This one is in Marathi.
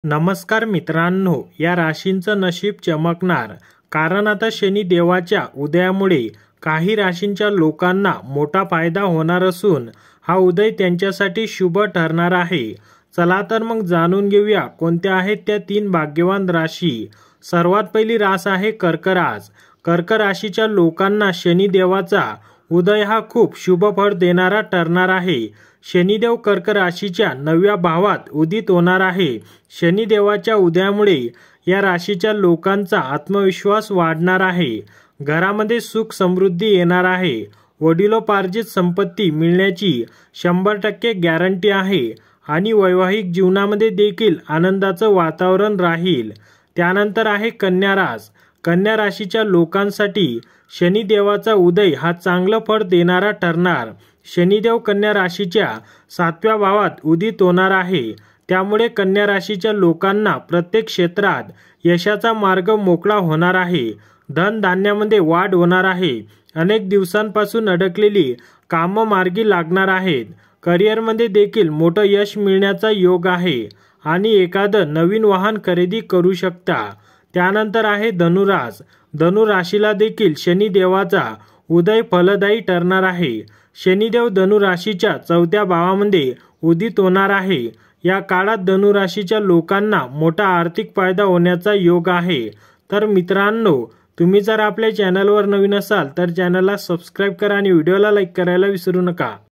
नमस्कार मित्रांनो, या राशींचं नशीब चमकणार, कारण आता शनी देवाच्या उदयामुळे काही राशींच्या लोकांना मोठा फायदा होणार असून हा उदय त्यांच्यासाठी शुभ ठरणार आहे. चला तर मग जाणून घेऊया कोणत्या आहेत त्या 3 भाग्यवान राशी. सर्वात पहिली रास आहे कर्क रास. कर्क राशीच्या लोकांना शनी देवाचा उदय हा खूप शुभ फळ देणारा ठरणार आहे. शनिदेव कर्क राशीच्या 9व्या भावात उदित होणार आहे. शनिदेवाच्या उदयामुळे या राशीच्या लोकांचा आत्मविश्वास वाढणार आहे. घरामध्ये सुख समृद्धी येणार आहे. वडिलोपार्जित संपत्ती मिळण्याची 100% गॅरंटी आहे आणि वैवाहिक जीवनामध्ये देखील आनंदाचं वातावरण राहील. त्यानंतर आहे कन्या रास. कन्या राशीच्या लोकांसाठी शनिदेवाचा उदय हा चांगलं फळ देणारा ठरणार. शनिदेव कन्या राशीच्या 7व्या भावात उदित होणार आहे. त्यामुळे कन्या राशीच्या लोकांना प्रत्येक क्षेत्रात यशाचा मार्ग मोकळा होणार आहे. धनधान्यामध्ये वाढ होणार आहे. अनेक दिवसांपासून अडकलेली कामं मार्गी लागणार आहेत. करिअरमध्ये देखील मोठं यश मिळण्याचा योग आहे आणि एखादं नवीन वाहन खरेदी करू शकता. त्यानंतर आहे धनुरास. धनु राशीला देखील शनिदेवाचा उदय फलदायी ठरणार आहे. शनिदेव धनु राशीच्या 4थ्या भावामध्ये उदित होणार आहे. या काळात धनु राशीच्या लोकांना मोठा आर्थिक फायदा होण्याचा योग आहे. तर मित्रांनो, तुम्ही जर आपल्या चॅनलवर नवीन असाल तर चॅनलला सबस्क्राईब करा आणि व्हिडिओला लाईक करायला विसरू नका.